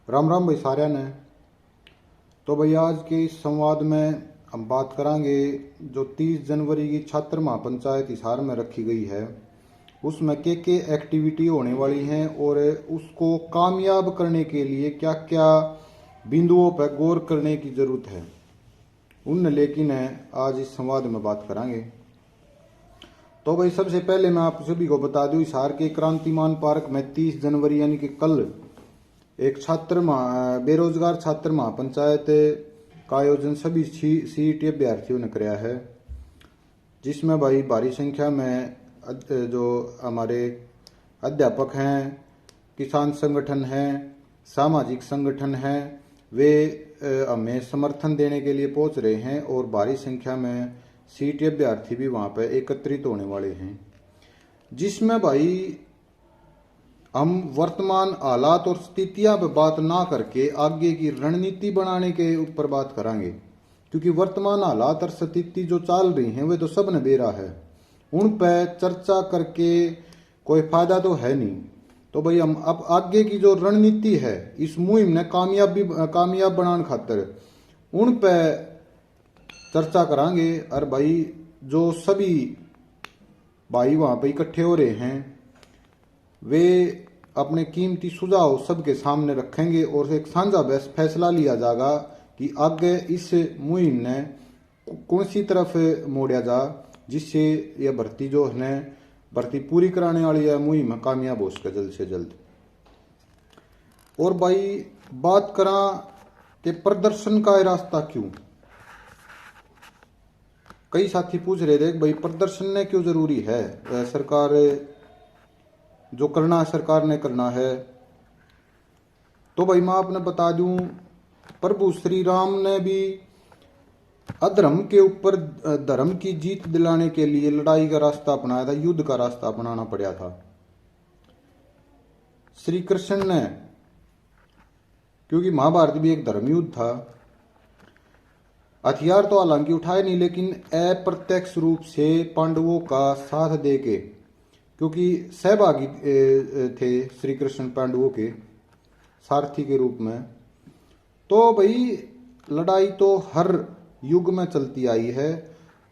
राम राम भाई साਰਿਆਂ ने। तो भाई आज के इस संवाद में हम बात करेंगे जो 30 जनवरी की छात्र महापंचायत हिसार में रखी गई है उसमें के एक्टिविटी होने वाली हैं और उसको कामयाब करने के लिए क्या क्या बिंदुओं पर गौर करने की जरूरत है उन लेकिन है आज इस संवाद में बात करेंगे। तो भाई सबसे पहले मैं आप सभी को बता दूं हिसार के क्रांतिमान पार्क में 30 जनवरी यानी कि कल एक बेरोजगार छात्र महापंचायत का आयोजन सभी सीईटी अभ्यर्थियों ने कराया है, जिसमें भाई भारी संख्या में जो हमारे अध्यापक हैं, किसान संगठन हैं, सामाजिक संगठन हैं, वे हमें समर्थन देने के लिए पहुंच रहे हैं और भारी संख्या में सीईटी अभ्यर्थी भी वहां पर एकत्रित होने वाले हैं, जिसमें भाई हम वर्तमान हालात और स्थितियां पर बात ना करके आगे की रणनीति बनाने के ऊपर बात करेंगे, क्योंकि वर्तमान हालात और स्थिति जो चल रही हैं वे तो सब ने बेरा है, उन पर चर्चा करके कोई फायदा तो है नहीं। तो भाई हम अब आगे की जो रणनीति है इस मुहिम ने कामयाब बनाने खातर उन पर चर्चा करांगे। और भाई जो सभी भाई वहां पर इकट्ठे हो रहे हैं वे अपने कीमती सुझाव सबके सामने रखेंगे और एक साझा फैसला लिया जाएगा कि आगे इस मुहिम ने कौन सी तरफ मोड़ा जा, जिससे यह भर्ती जो है भर्ती पूरी कराने वाली है मुहिम कामयाब हो सके जल्द से जल्द। और भाई बात करा कि प्रदर्शन का रास्ता क्यों, कई साथी पूछ रहे थे भाई प्रदर्शन ने क्यों जरूरी है, सरकार जो करना है सरकार ने करना है। तो भाई मैं आपने बता दूं प्रभु श्री राम ने भी अधर्म के ऊपर धर्म की जीत दिलाने के लिए लड़ाई का रास्ता अपनाया था, युद्ध का रास्ता अपनाना पड़ा था। श्री कृष्ण ने, क्योंकि महाभारत भी एक धर्म युद्ध था, हथियार तो हालांकि उठाए नहीं लेकिन अप्रत्यक्ष रूप से पांडवों का साथ देके, क्योंकि सहभागी थे श्री कृष्ण पांडवों के सारथी के रूप में। तो भाई लड़ाई तो हर युग में चलती आई है,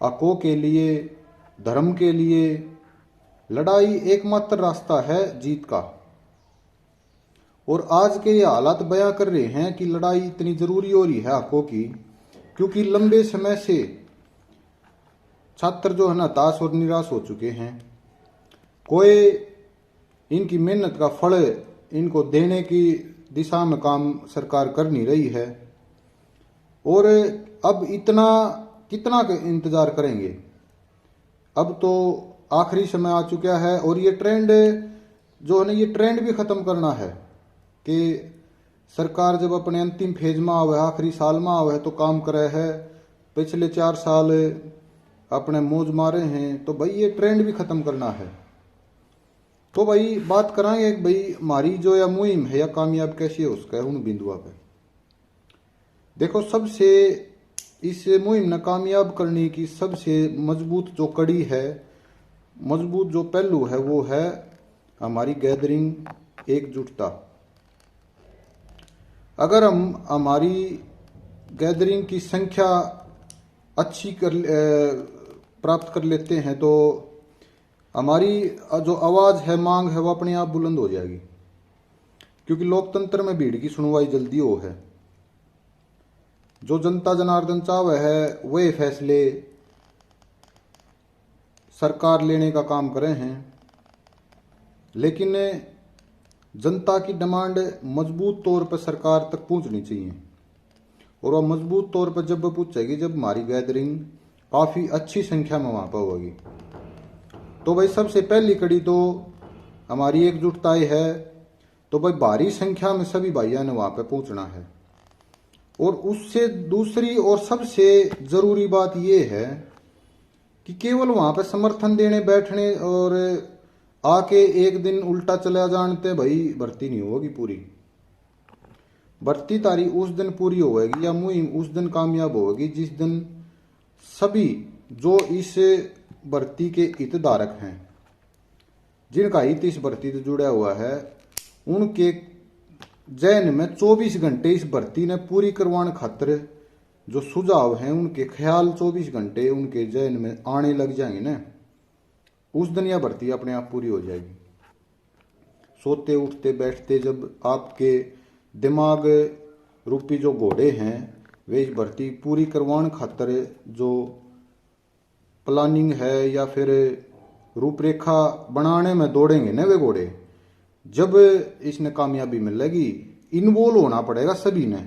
हकों के लिए, धर्म के लिए लड़ाई एकमात्र रास्ता है जीत का। और आज के ये हालात बयां कर रहे हैं कि लड़ाई इतनी जरूरी हो रही है हकों की, क्योंकि लंबे समय से छात्र जो है ना हताश और निराश हो चुके हैं। कोई इनकी मेहनत का फल इनको देने की दिशा में काम सरकार कर नहीं रही है, और अब इतना कितना इंतजार करेंगे। अब तो आखिरी समय आ चुका है और ये ट्रेंड जो है ना ये ट्रेंड भी खत्म करना है कि सरकार जब अपने अंतिम फेज में आवे, आखिरी साल में आवे तो काम करे है। पिछले 4 साल अपने मौज मारे हैं, तो भाई ये ट्रेंड भी खत्म करना है। तो भाई बात कराएंगे भाई हमारी जो यह मुहिम है या कामयाब कैसी है उसका उन बिंदुओं पे। देखो, सबसे इस मुहिम ने कामयाब करने की सबसे मजबूत जो कड़ी है, मजबूत जो पहलू है वो है हमारी गैदरिंग, एकजुटता। अगर हम हमारी गैदरिंग की संख्या अच्छी प्राप्त कर लेते हैं तो हमारी जो आवाज है, मांग है, वो अपने आप बुलंद हो जाएगी, क्योंकि लोकतंत्र में भीड़ की सुनवाई जल्दी हो है। जो जनता जनार्दन चाहे है वे फैसले सरकार लेने का काम करे हैं, लेकिन जनता की डिमांड मजबूत तौर पर सरकार तक पहुंचनी चाहिए। और वह मजबूत तौर पर जब पहुंचेगी जब हमारी गैदरिंग काफी अच्छी संख्या में वहां पर होगी। तो भाई सबसे पहली कड़ी तो हमारी एकजुटता है। तो भाई भारी संख्या में सभी भाइयों ने वहां पर पहुंचना है। और उससे दूसरी और सबसे जरूरी बात यह है कि केवल वहां पर समर्थन देने बैठने और आके एक दिन उल्टा चला जानते भाई भर्ती नहीं होगी पूरी। भर्ती तारीख उस दिन पूरी होगी या मुहिम उस दिन कामयाब होगी जिस दिन सभी जो इस भर्ती के हितधारक हैं, जिनका हित इस भर्ती से जुड़ा हुआ है, उनके जैन में 24 घंटे इस भर्ती ने पूरी करवाने खातिर जो सुझाव हैं उनके ख्याल 24 घंटे उनके जैन में आने लग जाएंगे ना, उस दिन यह भर्ती अपने आप पूरी हो जाएगी। सोते उठते बैठते जब आपके दिमाग रूपी जो घोड़े हैं वे इस भर्ती पूरी करवाने खातिर जो प्लानिंग है या फिर रूपरेखा बनाने में दौड़ेंगे ना वे घोड़े, जब इसने कामयाबी मिलेगी इन्वॉल्व होना पड़ेगा सभी ने।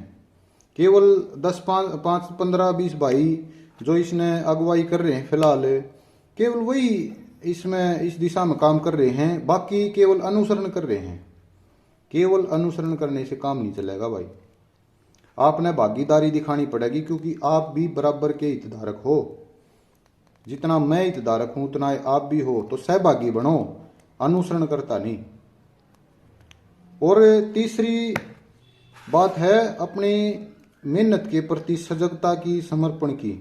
केवल 10 5 15 20 भाई जो इसने अगुवाई कर रहे हैं फिलहाल, केवल वही इसमें इस दिशा में काम कर रहे हैं, बाकी केवल अनुसरण कर रहे हैं। केवल अनुसरण करने से काम नहीं चलेगा भाई, आपने भागीदारी दिखानी पड़ेगी, क्योंकि आप भी बराबर के हितधारक हो। जितना मैं हितधारक हूं उतना आप भी हो, तो सहभागी बनो, अनुसरण करता नहीं। और तीसरी बात है अपनी मेहनत के प्रति सजगता की, समर्पण की,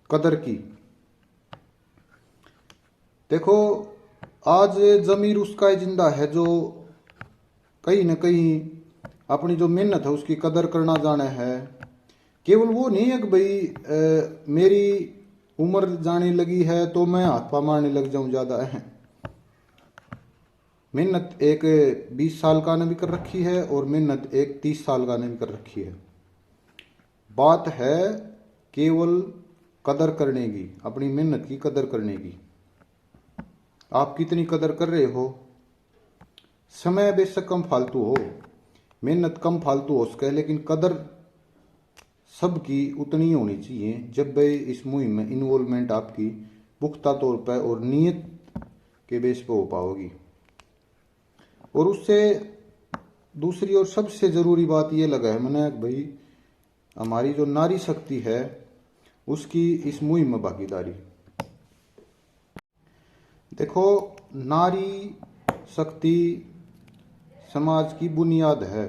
कदर की। देखो आज जमीर उसका जिंदा है जो कहीं न कहीं अपनी जो मेहनत है उसकी कदर करना जाने है। केवल वो नहीं है कि भाई मेरी उम्र जाने लगी है तो मैं हाथ पा मारने लग जाऊं ज्यादा है। मेहनत एक 20 साल का ने भी कर रखी है और मेहनत एक 30 साल का ने भी कर रखी है। बात है केवल कदर करने की, अपनी मेहनत की कदर करने की। आप कितनी कदर कर रहे हो? समय बेशक कम फालतू हो, मेहनत कम फालतू हो सके, लेकिन कदर सबकी उतनी होनी चाहिए जब भाई इस मुहिम में इन्वॉल्वमेंट आपकी पुख्ता तौर पर और नियत के बेस पर हो पाओगी। और उससे दूसरी और सबसे जरूरी बात यह लगा है मैंने भाई, हमारी जो नारी शक्ति है उसकी इस मुहिम में भागीदारी। देखो नारी शक्ति समाज की बुनियाद है।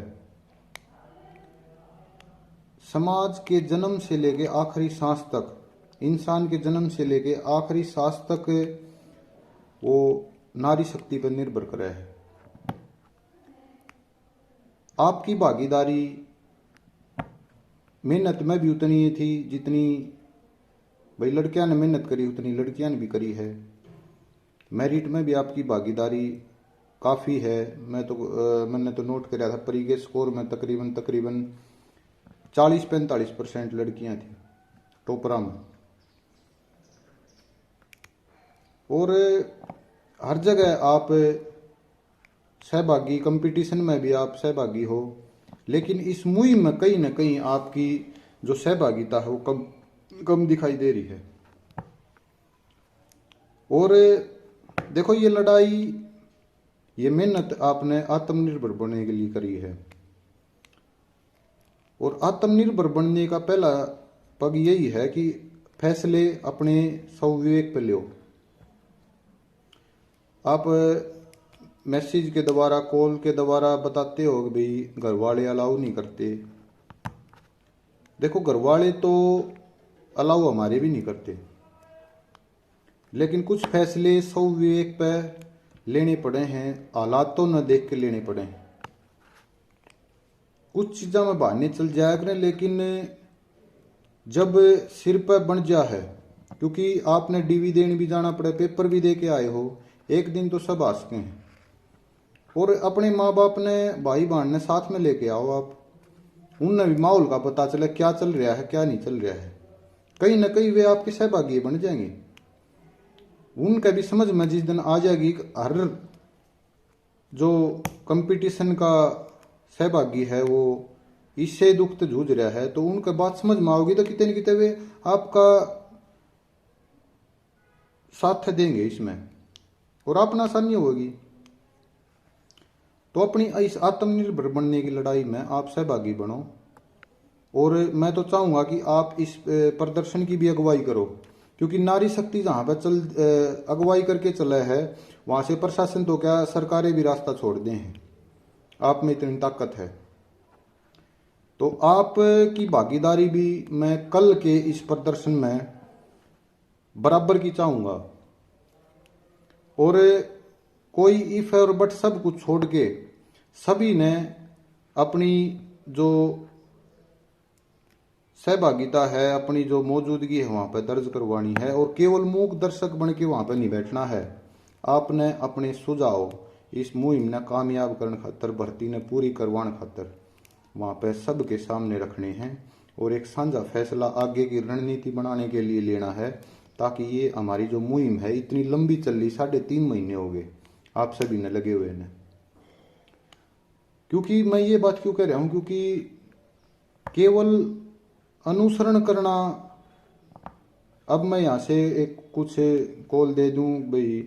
समाज के जन्म से लेके आखिरी सांस तक, इंसान के जन्म से लेके आखिरी सांस तक वो नारी शक्ति पर निर्भर करे है। आपकी भागीदारी मेहनत में भी उतनी ही थी जितनी भाई लड़कियां ने मेहनत करी उतनी लड़कियां ने भी करी है। मेरिट में भी आपकी भागीदारी काफ़ी है। मैंने तो नोट किया था परी के स्कोर में तकरीबन 40-45% लड़कियां थी टोपरा में। और हर जगह आप सहभागी, कंपटीशन में भी आप सहभागी हो, लेकिन इस मुहिम में कहीं ना कहीं आपकी जो सहभागिता है वो कम दिखाई दे रही है। और देखो ये लड़ाई, ये मेहनत आपने आत्मनिर्भर बनने के लिए करी है, और आत्मनिर्भर बनने का पहला पग यही है कि फैसले अपने स्वविवेक पे लो। आप मैसेज के द्वारा, कॉल के द्वारा बताते हो कि भाई घर वाले अलाउ नहीं करते। देखो घर वाले तो अलाउ हमारे भी नहीं करते, लेकिन कुछ फैसले स्वविवेक पे लेने पड़े हैं, हालातों न देख के लेने पड़े हैं। कुछ चीज़ों में बहाने चल जाया करें, लेकिन जब सिर पर बन जा है, क्योंकि आपने डीवी देने भी जाना पड़े, पेपर भी दे के आए हो, एक दिन तो सब आ सके हैं। और अपने माँ बाप ने, भाई बहन ने साथ में लेके आओ आप, उनने भी माहौल का पता चले क्या चल रहा है क्या नहीं चल रहा है। कहीं ना कहीं वे आपके सहभागी बन जाएंगे। उनका भी समझ में जिस दिन आ जाएगी हर जो कंपटीशन का सहभागी है वो इससे दुख तो जूझ रहा है, तो उनका बात समझ में आओगी तो कितने न कितने वे आपका साथ देंगे इसमें, और अपना आसानी होगी। तो अपनी इस आत्मनिर्भर बनने की लड़ाई में आप सहभागी बनो। और मैं तो चाहूंगा कि आप इस प्रदर्शन की भी अगुवाई करो, क्योंकि नारी शक्ति जहां पर अगुवाई करके चला है वहां से प्रशासन तो क्या सरकारें भी रास्ता छोड़ दें हैं। आप में इतनी ताकत है, तो आप की भागीदारी भी मैं कल के इस प्रदर्शन में बराबर की चाहूंगा। और कोई इफ और बट सब कुछ छोड़ के सभी ने अपनी जो सहभागिता है, अपनी जो मौजूदगी है वहां पर दर्ज करवानी है और केवल मूक दर्शक बन के वहां पर नहीं बैठना है। आपने अपने सुझाव इस मुहिम ने कामयाब करने खातर, भर्ती ने पूरी करवाने खातर वहां पर सबके सामने रखने हैं और एक साझा फैसला आगे की रणनीति बनाने के लिए लेना है, ताकि ये हमारी जो मुहिम है इतनी लंबी चल रही, 3.5 महीने हो गए आप सभी ने लगे हुए ने। क्योंकि मैं ये बात क्यों कह रहा हूं, क्योंकि केवल अनुसरण करना, अब मैं यहां से एक कुछ कॉल दे दूं भाई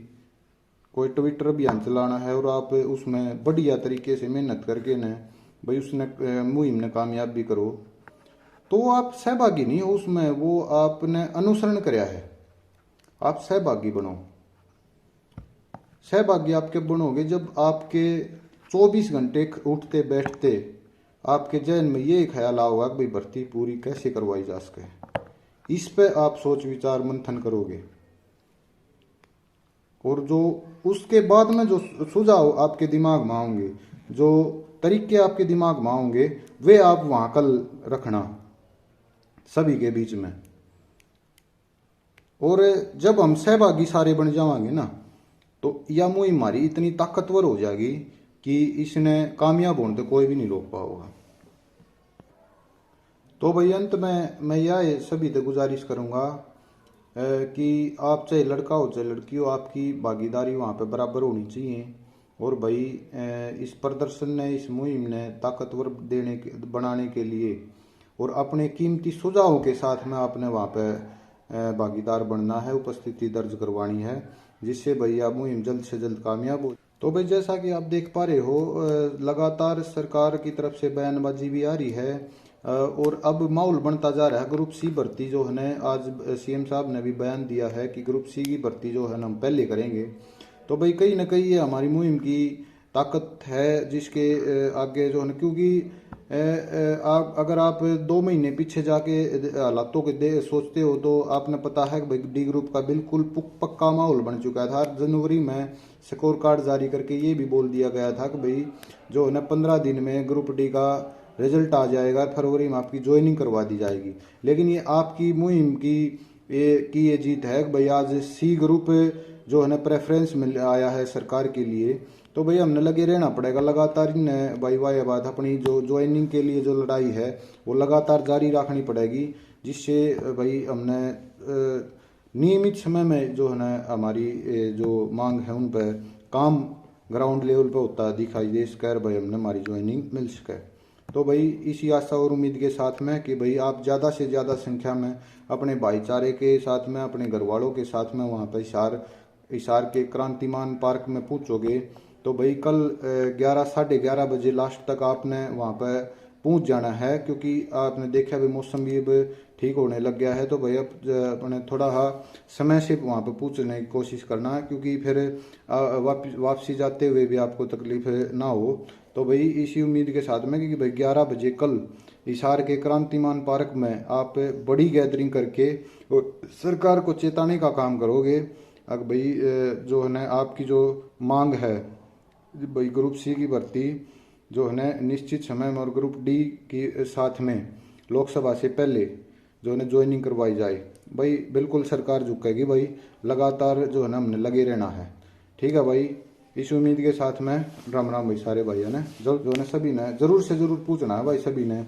कोई ट्विटर अभियान चलाना है और आप उसमें बढ़िया तरीके से मेहनत करके न भाई उसने मुहिम ने कामयाब भी करो, तो आप सहभागी नहीं हो उसमें, वो आपने अनुसरण कराया है। आप सहभागी बनो। सहभागी आपके बनोगे जब आपके 24 घंटे उठते बैठते आपके जहन में ये ख्याल आओगा कि भाई भर्ती पूरी कैसे करवाई जा सके। इस पे आप सोच विचार मंथन करोगे और जो उसके बाद में जो सुझाव आपके दिमाग में आएंगे, जो तरीके आपके दिमाग में आएंगे, वे आप वहां कल रखना सभी के बीच में। और जब हम सहभागी सारे बन जावांगे ना, तो यह मुहिम हमारी इतनी ताकतवर हो जाएगी कि इसने कामयाब होने तो कोई भी नहीं रोक पाओगा। तो भाई अंत में मैं यह सभी से गुजारिश करूंगा कि आप चाहे लड़का हो चाहे लड़की हो, आपकी भागीदारी वहाँ पे बराबर होनी चाहिए। और भाई इस प्रदर्शन ने, इस मुहिम ने ताकतवर बनाने के लिए और अपने कीमती सुझावों के साथ में आपने वहाँ पे भागीदार बनना है, उपस्थिति दर्ज करवानी है, जिससे भाई आप मुहिम जल्द से जल्द कामयाब हो। तो भाई जैसा कि आप देख पा रहे हो, लगातार सरकार की तरफ से बयानबाजी भी आ रही है और अब माहौल बनता जा रहा है। ग्रुप सी भर्ती जो है ना, आज सीएम साहब ने भी बयान दिया है कि ग्रुप सी की भर्ती जो है ना हम पहले करेंगे। तो भाई कहीं ना कहीं ये हमारी मुहिम की ताकत है, जिसके आगे जो है ना, क्योंकि अगर आप 2 महीने पीछे जाके हालातों के सोचते हो तो आपने पता है कि भाई डी ग्रुप का बिल्कुल पक्का माहौल बन चुका था। जनवरी में स्कोर कार्ड जारी करके ये भी बोल दिया गया था कि भाई जो है ना 15 दिन में ग्रुप डी का रिजल्ट आ जाएगा, फरवरी में आपकी ज्वाइनिंग करवा दी जाएगी। लेकिन ये आपकी मुहिम की ये जीत है कि भाई आज सी ग्रुप जो है ना प्रेफरेंस मिल आया है सरकार के लिए। तो भाई हमने लगे रहना पड़ेगा लगातार इन भाई वाह बात, अपनी जो ज्वाइनिंग के लिए जो लड़ाई है वो लगातार जारी रखनी पड़ेगी, जिससे भाई हमने नियमित समय में जो है ना हमारी जो मांग है उन पर काम ग्राउंड लेवल पे होता दिखाई दे सके, भाई हमने हमारी ज्वाइनिंग मिल सके। तो भाई इसी आशा और उम्मीद के साथ में कि भाई आप ज़्यादा से ज़्यादा संख्या में अपने भाईचारे के साथ में, अपने घर वालों के साथ में वहाँ पर हिसार के क्रांतिमान पार्क में पहुँचोगे, तो भाई कल 11 साढ़े 11 बजे लास्ट तक आपने वहाँ पर पहुँच जाना है। क्योंकि आपने देखा भाई मौसम भी अब ठीक होने लग गया है, तो भाई अब अपने थोड़ा समय से वहाँ पर पहुँचने की कोशिश करना है, क्योंकि फिर वापसी जाते हुए भी आपको तकलीफ ना हो। तो भाई इसी उम्मीद के साथ में कि भाई 11 बजे कल हिसार के क्रांतिमान पार्क में आप बड़ी गैदरिंग करके और सरकार को चेताने का काम करोगे। अब भाई जो है ना आपकी जो मांग है भाई ग्रुप सी की भर्ती जो है ना निश्चित समय में और ग्रुप डी की साथ में लोकसभा से पहले जो है ना ज्वाइनिंग करवाई जाए, भाई बिल्कुल सरकार झुकेगी। भाई लगातार जो है ना हमने लगे रहना है। ठीक है भाई, इस उम्मीद के साथ में राम राम भाई सारे भाइयों ने जो ने सभी ने जरूर से जरूर पूछना है भाई, सभी ने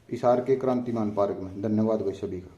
हिसार के क्रांतिमान पार्क में। धन्यवाद भाई सभी का।